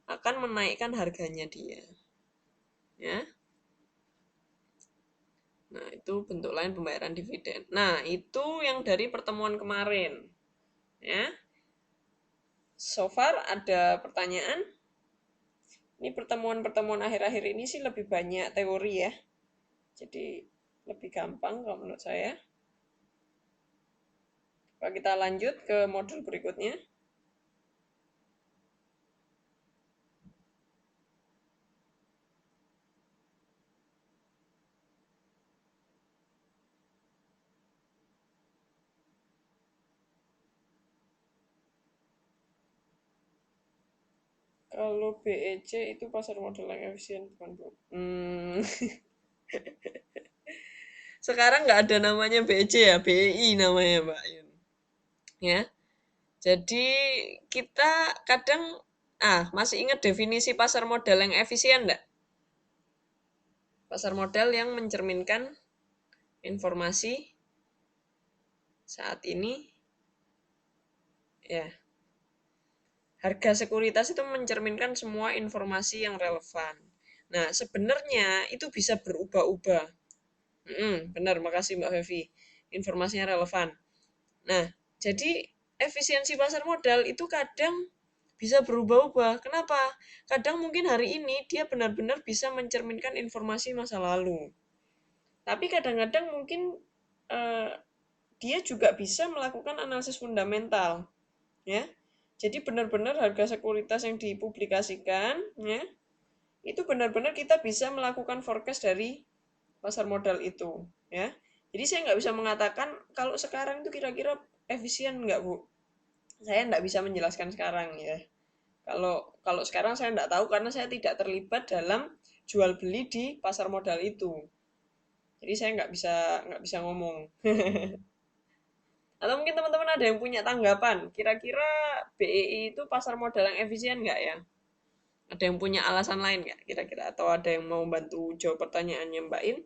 akan menaikkan harganya dia. Ya. Nah, itu bentuk lain pembayaran dividen. Nah, itu yang dari pertemuan kemarin. Ya. So far ada pertanyaan? Ini pertemuan-pertemuan akhir-akhir ini sih lebih banyak teori ya. Jadi lebih gampang kalau menurut saya. Kalau kita lanjut ke modul berikutnya. Kalau BEC itu pasar modal yang efisien bukan Bu? Sekarang nggak ada namanya BEC ya, BEI namanya Mbak Yun. Ya, jadi kita kadang masih ingat definisi pasar modal yang efisien nggak? Pasar modal yang mencerminkan informasi saat ini, ya, harga sekuritas itu mencerminkan semua informasi yang relevan. Nah, sebenarnya itu bisa berubah-ubah. Benar, makasih Mbak Fevi. Informasinya relevan. Nah, jadi efisiensi pasar modal itu kadang bisa berubah-ubah. Kenapa? Kadang mungkin hari ini dia benar-benar bisa mencerminkan informasi masa lalu. Tapi kadang-kadang mungkin eh, dia juga bisa melakukan analisis fundamental, ya. Jadi benar-benar harga sekuritas yang dipublikasikan, ya, itu benar-benar kita bisa melakukan forecast dari pasar modal itu, ya. Jadi saya nggak bisa mengatakan kalau sekarang itu kira-kira efisien nggak Bu. Saya nggak bisa menjelaskan sekarang ya. Kalau kalau sekarang saya nggak tahu karena saya tidak terlibat dalam jual beli di pasar modal itu. Jadi saya nggak bisa ngomong. Atau mungkin teman-teman ada yang punya tanggapan. Kira-kira BEI itu pasar modal yang efisien nggak ya? Ada yang punya alasan lain nggak kira-kira? Atau ada yang mau bantu jawab pertanyaannya Mbak In?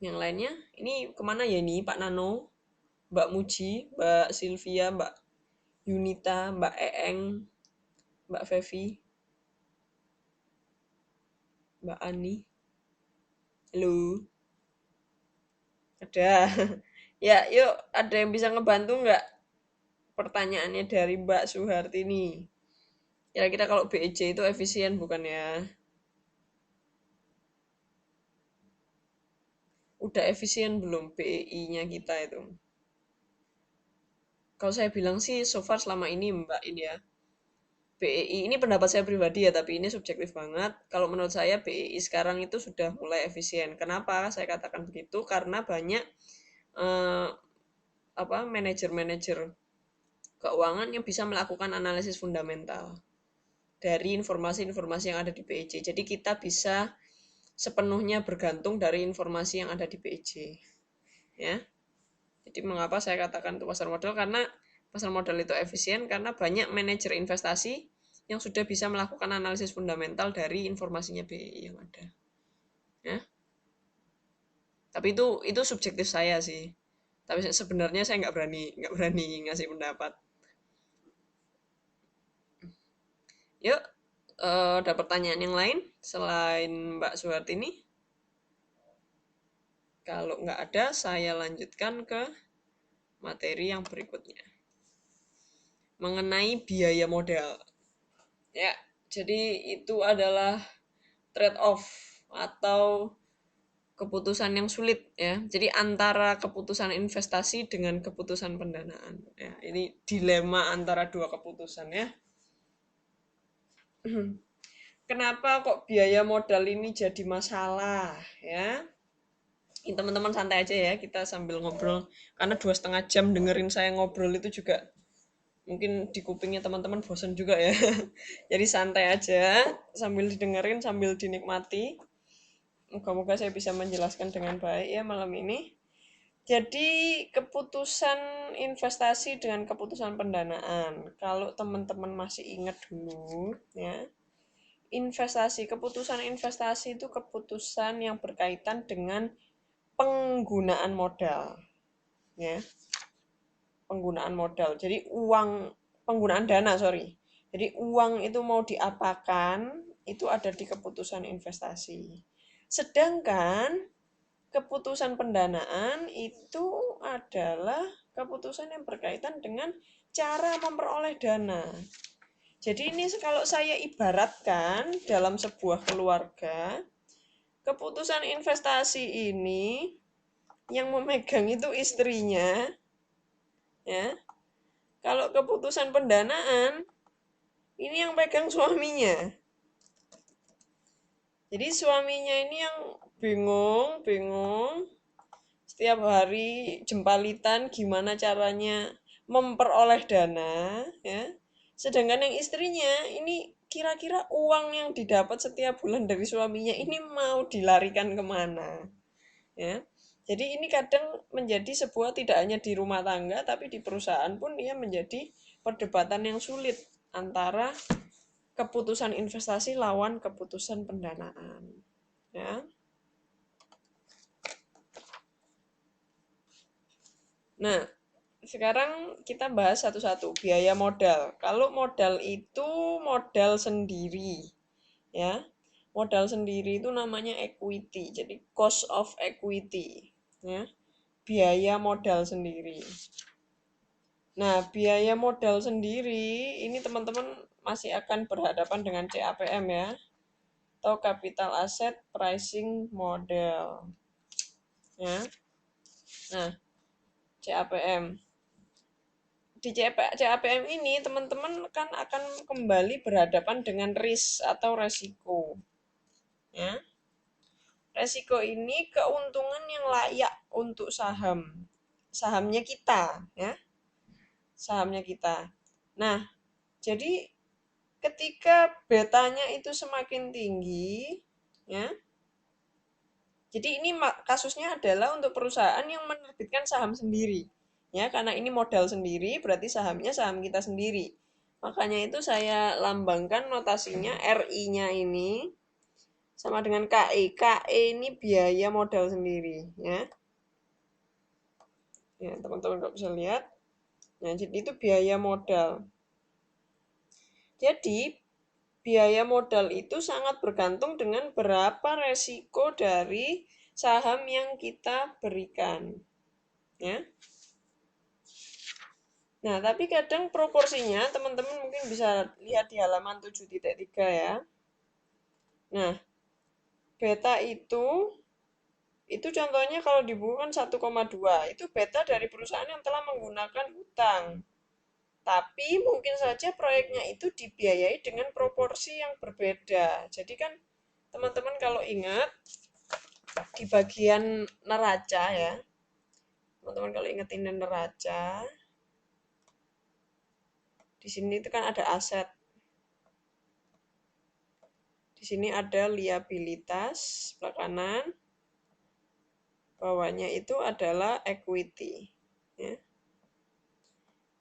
Yang lainnya, ini kemana ya nih Pak Nano, Mbak Muji, Mbak Sylvia, Mbak Yunita, Mbak Eeng, Mbak Fevi, Mbak Ani. Halo, ada. Ya, yuk, ada yang bisa ngebantu nggak pertanyaannya dari Mbak Suhartini? Kira-kira kalau BEJ itu efisien bukan ya? Udah efisien belum BEI-nya kita itu? Kalau saya bilang sih, so far selama ini Mbak ini ya, BEI ini pendapat saya pribadi ya, tapi ini subjektif banget. Kalau menurut saya BEI sekarang itu sudah mulai efisien. Kenapa saya katakan begitu? Karena banyak eh, manajer-manajer keuangan yang bisa melakukan analisis fundamental dari informasi-informasi yang ada di BEJ. Jadi kita bisa sepenuhnya bergantung dari informasi yang ada di BEJ. Ya. Jadi mengapa saya katakan itu pasar modal? Karena pasar modal itu efisien karena banyak manajer investasi yang sudah bisa melakukan analisis fundamental dari informasinya BI yang ada. Ya. Tapi itu subjektif saya sih. Tapi sebenarnya saya nggak berani ngasih pendapat. Yuk, ada pertanyaan yang lain selain Mbak Suhartini? Kalau nggak ada, saya lanjutkan ke materi yang berikutnya. Mengenai biaya modal. Ya, jadi itu adalah trade off atau keputusan yang sulit ya. Jadi antara keputusan investasi dengan keputusan pendanaan. Ya, ini dilema antara dua keputusan ya. Kenapa kok biaya modal ini jadi masalah ya? Ini teman-teman santai aja ya, kita sambil ngobrol. Karena 2,5 jam dengerin saya ngobrol itu juga mungkin di kupingnya teman-teman bosan juga ya. Jadi santai aja sambil didengerin, sambil dinikmati. Moga-moga saya bisa menjelaskan dengan baik ya malam ini. Jadi keputusan investasi dengan keputusan pendanaan. Kalau teman-teman masih ingat dulu ya, keputusan investasi itu keputusan yang berkaitan dengan penggunaan modal ya. Penggunaan modal. Jadi uang penggunaan dana, sorry. Jadi uang itu mau diapakan, itu ada di keputusan investasi. Sedangkan keputusan pendanaan itu adalah keputusan yang berkaitan dengan cara memperoleh dana. Jadi ini kalau saya ibaratkan dalam sebuah keluarga, keputusan investasi ini yang memegang itu istrinya, ya. Kalau keputusan pendanaan ini yang pegang suaminya. Jadi suaminya ini yang bingung setiap hari jempalitan gimana caranya memperoleh dana, ya. Sedangkan yang istrinya ini kira-kira uang yang didapat setiap bulan dari suaminya ini mau dilarikan kemana, ya. Jadi ini kadang menjadi sebuah tidak hanya di rumah tangga tapi di perusahaan pun dia menjadi perdebatan yang sulit antara keputusan investasi lawan keputusan pendanaan, ya. Nah, sekarang kita bahas satu-satu biaya modal. Kalau modal itu modal sendiri, ya. Modal sendiri itu namanya equity. Jadi cost of equity, ya. Biaya modal sendiri. Nah, biaya modal sendiri ini teman-teman masih akan berhadapan dengan CAPM, ya, atau Capital Asset Pricing Model, ya. Nah, CAPM. Di CAPM ini teman-teman kan akan kembali berhadapan dengan risk atau resiko, ya. Resiko ini keuntungan yang layak untuk sahamnya kita, ya, sahamnya kita. Nah, jadi ketika betanya itu semakin tinggi, ya. Jadi ini kasusnya adalah untuk perusahaan yang menerbitkan saham sendiri. Ya, karena ini modal sendiri, berarti sahamnya saham kita sendiri. Makanya itu saya lambangkan notasinya RI-nya ini sama dengan KE. KE ini biaya modal sendiri, ya. Ya, teman-teman nggak bisa lihat. Nah, jadi itu biaya modal. Jadi, biaya modal itu sangat bergantung dengan berapa resiko dari saham yang kita berikan, ya. Nah, tapi kadang proporsinya teman-teman mungkin bisa lihat di halaman 7.3, ya. Nah, beta itu contohnya kalau di buku kan 1,2. Itu beta dari perusahaan yang telah menggunakan hutang. Tapi mungkin saja proyeknya itu dibiayai dengan proporsi yang berbeda. Jadi kan teman-teman kalau ingat di bagian neraca, ya. Teman-teman kalau ingat ini neraca, di sini itu kan ada aset. Di sini ada liabilitas sebelah kanan. Bawahnya itu adalah equity, ya.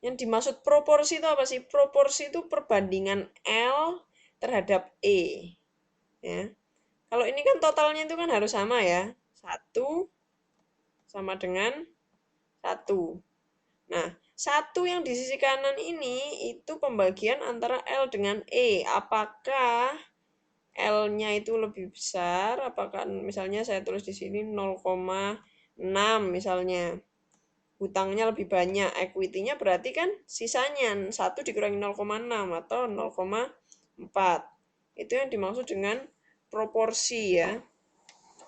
Yang dimaksud proporsi itu apa sih? Proporsi itu perbandingan L terhadap E, ya. Kalau ini kan totalnya itu kan harus sama, ya. 1 sama dengan 1. Nah, 1 yang di sisi kanan ini itu pembagian antara L dengan E. Apakah L-nya itu lebih besar? Apakah misalnya saya tulis di sini 0,6 misalnya. Hutangnya lebih banyak, equity-nya berarti kan sisanya 1 dikurangi 0,6 atau 0,4. Itu yang dimaksud dengan proporsi, ya.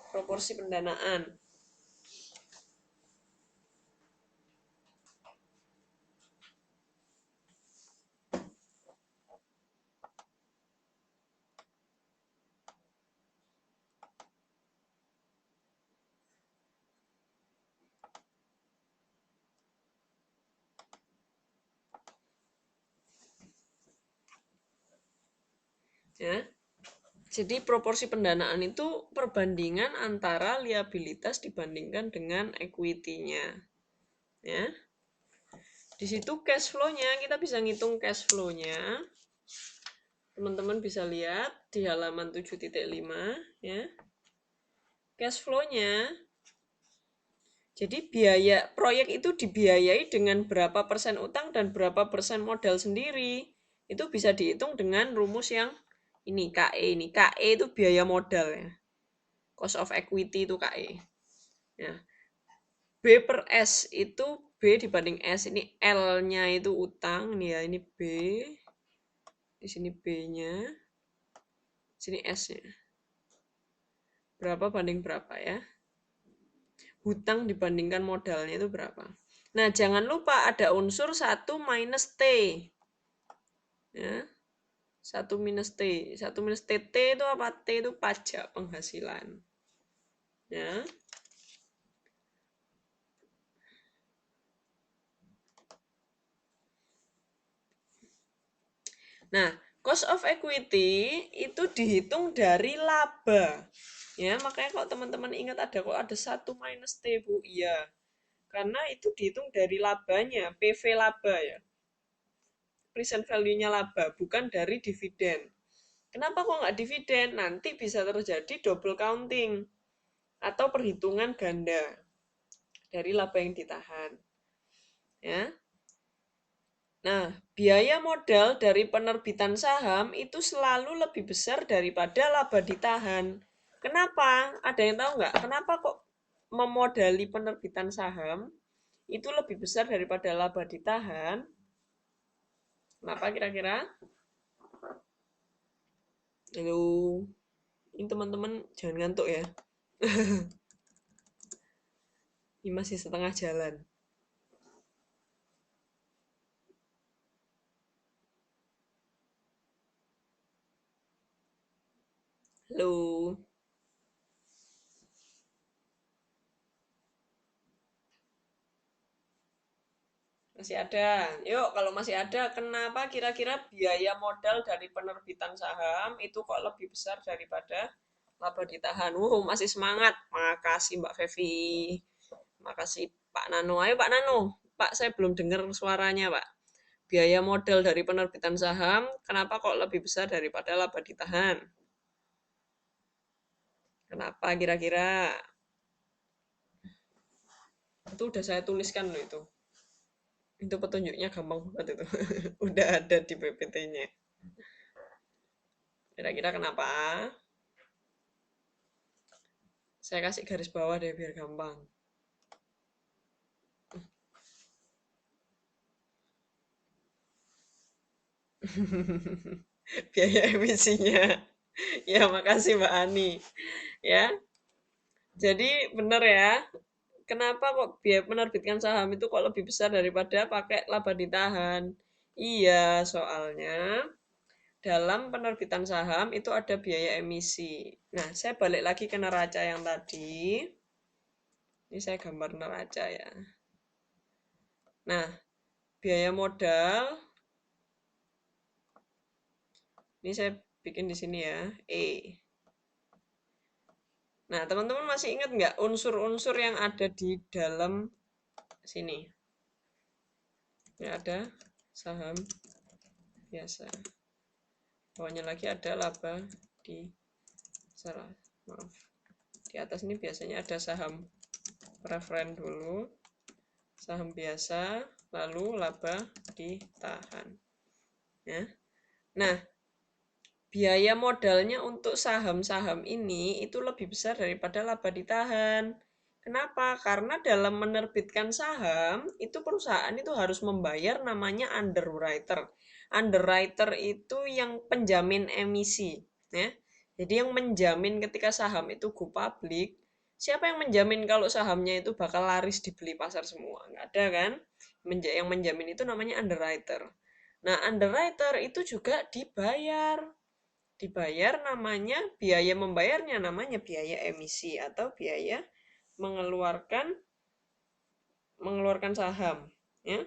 Proporsi pendanaan. Ya. Jadi proporsi pendanaan itu perbandingan antara liabilitas dibandingkan dengan equity-nya. Ya. Di situ cash flow-nya, kita bisa ngitung cash flow-nya. Teman-teman bisa lihat di halaman 7.5, ya. Cash flow-nya Jadi biaya proyek itu dibiayai dengan berapa persen utang dan berapa persen modal sendiri. Itu bisa dihitung dengan rumus yang ini KE ini. KE itu biaya modal ya. Cost of equity itu KE. Ya. B per S itu B dibanding S. Ini L-nya itu utang nih ya. Ini B. Di sini B-nya. Sini S-nya. Berapa banding berapa ya? Hutang dibandingkan modalnya itu berapa? Nah, jangan lupa ada unsur 1 minus T. Ya, 1 minus T. 1 minus TT itu apa? T itu pajak penghasilan. Ya. Nah, cost of equity itu dihitung dari laba. Ya, makanya kalau teman-teman ingat ada 1 minus T, Bu. Iya. Karena itu dihitung dari labanya, PV laba ya. Present value-nya laba, bukan dari dividen. Kenapa kok nggak dividen? Nanti bisa terjadi double counting atau perhitungan ganda dari laba yang ditahan. Ya. Nah, biaya modal dari penerbitan saham itu selalu lebih besar daripada laba ditahan. Kenapa? Ada yang tahu nggak? Kenapa kok memodali penerbitan saham itu lebih besar daripada laba ditahan? Kenapa kira-kira? Halo, ini teman-teman jangan ngantuk ya. Ini masih setengah jalan. Halo. Masih ada. Yuk, kalau masih ada, kenapa kira-kira biaya modal dari penerbitan saham itu kok lebih besar daripada laba ditahan? Masih semangat. Makasih Mbak Fevi. Makasih Pak Nano. Ayo Pak Nano. Pak, saya belum dengar suaranya, Pak. Biaya modal dari penerbitan saham, kenapa kok lebih besar daripada laba ditahan? Kenapa kira-kira? Itu udah saya tuliskan loh itu. Itu petunjuknya gampang banget itu. Udah ada di PPT-nya. Kira-kira kenapa? Saya kasih garis bawah deh biar gampang. Biaya emisinya. Ya, makasih Mbak Ani. Ya, jadi benar ya. Kenapa kok biaya menerbitkan saham itu kok lebih besar daripada pakai laba ditahan? Iya, soalnya dalam penerbitan saham itu ada biaya emisi. Nah, saya balik lagi ke neraca yang tadi. Ini saya gambar neraca ya. Nah, biaya modal ini saya bikin di sini ya, E. Nah, teman-teman masih ingat nggak unsur-unsur yang ada di dalam sini? Ini ada saham biasa. Bawahnya lagi ada laba di salah, maaf. Di atas ini biasanya ada saham preferen dulu, saham biasa, lalu laba ditahan. Ya. Nah, biaya modalnya untuk saham-saham ini itu lebih besar daripada laba ditahan. Kenapa? Karena dalam menerbitkan saham, itu perusahaan itu harus membayar namanya underwriter. Underwriter itu yang penjamin emisi, ya. Jadi yang menjamin ketika saham itu go public, siapa yang menjamin kalau sahamnya itu bakal laris dibeli pasar semua? Nggak ada kan? Yang menjamin itu namanya underwriter. Nah, underwriter itu juga dibayar namanya biaya membayarnya namanya biaya emisi atau biaya mengeluarkan mengeluarkan saham ya.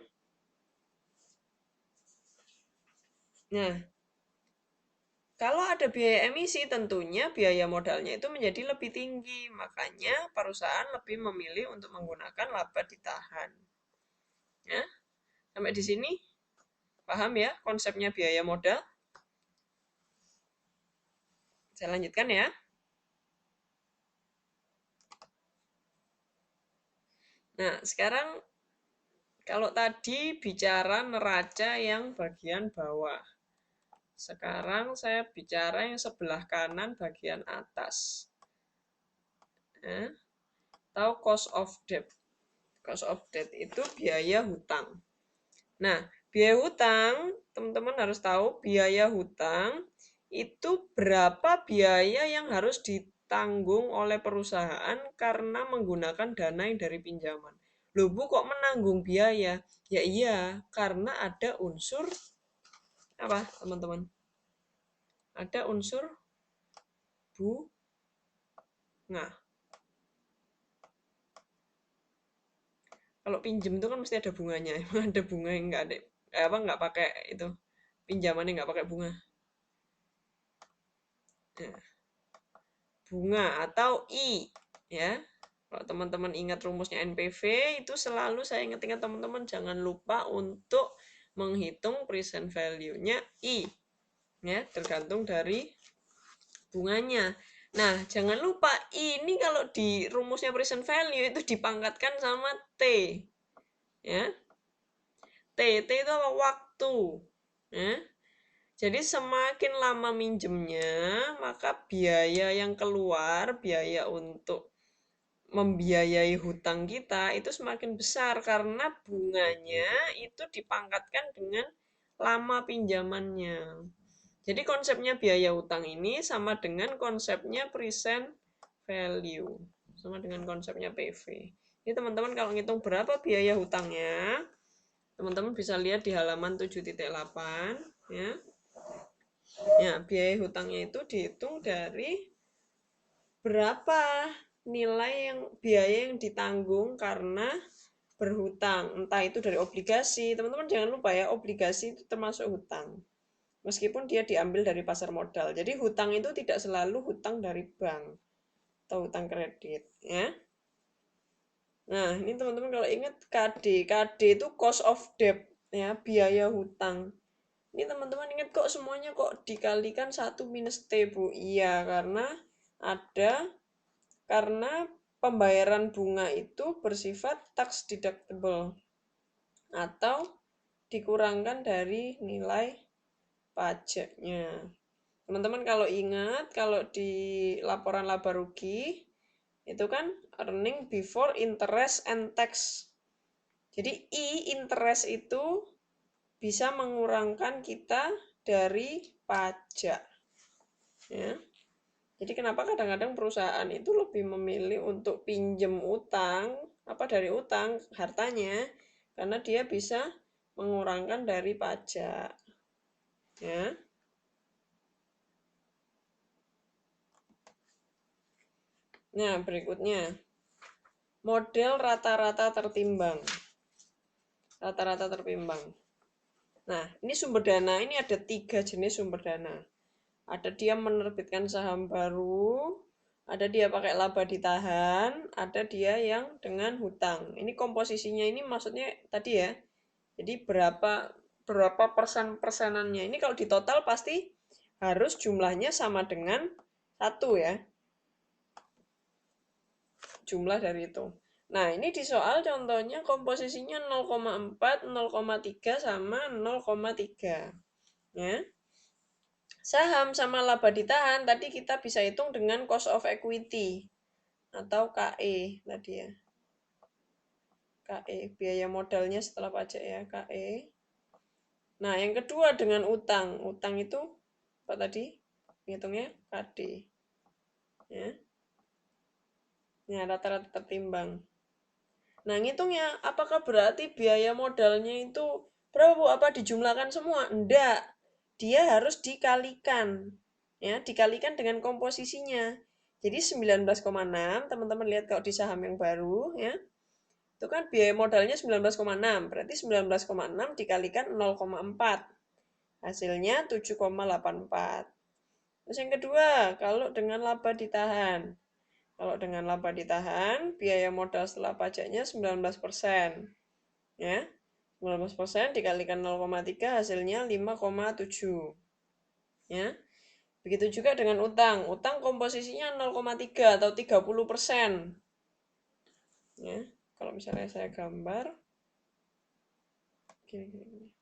Nah, kalau ada biaya emisi tentunya biaya modalnya itu menjadi lebih tinggi, makanya perusahaan lebih memilih untuk menggunakan laba ditahan ya. Sampai di sini paham ya konsepnya biaya modal? Saya lanjutkan ya. Nah, sekarang kalau tadi bicara neraca yang bagian bawah. Sekarang saya bicara yang sebelah kanan bagian atas. Eh, Tahu cost of debt. Cost of debt itu biaya hutang. Nah, biaya hutang, teman-teman harus tahu biaya hutang itu berapa biaya yang harus ditanggung oleh perusahaan karena menggunakan dana yang dari pinjaman. Loh Bu, kok menanggung biaya? Ya iya, karena ada unsur apa, teman-teman? Ada unsur bunga. Kalau pinjem itu kan mesti ada bunganya. Emang ada bunga yang nggak ada, apa nggak pakai itu pinjamannya nggak pakai bunga. Nah, bunga atau I ya. Kalau teman-teman ingat rumusnya NPV itu selalu saya ingat-ingat teman-teman jangan lupa untuk menghitung present value-nya I ya, tergantung dari bunganya. Nah, jangan lupa ini kalau di rumusnya present value itu dipangkatkan sama T ya. T itu apa? Waktu ya. Jadi semakin lama minjemnya, maka biaya yang keluar, biaya untuk membiayai hutang kita itu semakin besar karena bunganya itu dipangkatkan dengan lama pinjamannya. Jadi konsepnya biaya hutang ini sama dengan konsepnya present value, sama dengan konsepnya PV. Ini teman-teman kalau ngitung berapa biaya hutangnya, teman-teman bisa lihat di halaman 7.8 ya. Ya, biaya hutangnya itu dihitung dari berapa nilai yang biaya yang ditanggung karena berhutang. Entah itu dari obligasi. Teman-teman jangan lupa ya, obligasi itu termasuk hutang. Meskipun dia diambil dari pasar modal. Jadi hutang itu tidak selalu hutang dari bank atau hutang kredit, ya. Nah, ini teman-teman kalau ingat KD itu cost of debt, ya, biaya hutang. Ini teman-teman ingat kok semuanya kok dikalikan 1 minus T, Bu. Iya, ada karena pembayaran bunga itu bersifat tax deductible atau dikurangkan dari nilai pajaknya. Teman-teman kalau ingat, kalau di laporan laba rugi itu kan earning before interest and tax. Jadi interest itu bisa mengurangkan kita dari pajak. Ya. Jadi kenapa kadang-kadang perusahaan itu lebih memilih untuk pinjem utang, apa dari utang, hartanya, karena dia bisa mengurangkan dari pajak. Ya. Nah, berikutnya. Model rata-rata tertimbang. Rata-rata tertimbang. Nah, ini sumber dana, ini ada 3 jenis sumber dana. Ada dia menerbitkan saham baru, ada dia pakai laba ditahan, ada dia yang dengan hutang. Ini komposisinya ini maksudnya tadi ya. Jadi berapa persenannya. Ini kalau di total pasti harus jumlahnya sama dengan 1 ya. Jumlah dari itu. Nah, ini di soal contohnya komposisinya 0,4, 0,3 sama 0,3. Ya. Saham sama laba ditahan tadi kita bisa hitung dengan cost of equity atau KE tadi ya. KE, biaya modalnya setelah pajak ya, KE. Nah, yang kedua dengan utang. Utang itu apa tadi? Hitungnya KD. Ya. Nah, rata-rata tertimbang. Nah, ngitungnya apakah berarti biaya modalnya itu berapa Bu? Apa dijumlahkan semua? Enggak. Dia harus dikalikan. Ya, dikalikan dengan komposisinya. Jadi 19,6, teman-teman lihat kalau di saham yang baru ya. Itu kan biaya modalnya 19,6. Berarti 19,6 dikalikan 0,4. Hasilnya 7,84. Terus yang kedua, kalau dengan laba ditahan. Kalau dengan laba ditahan, biaya modal setelah pajaknya 19%. Ya, 19% dikalikan 0,3 hasilnya 5,7. Ya. Begitu juga dengan utang. Utang komposisinya 0,3 atau 30%. Ya. Kalau misalnya saya gambar, gini, gini, gini.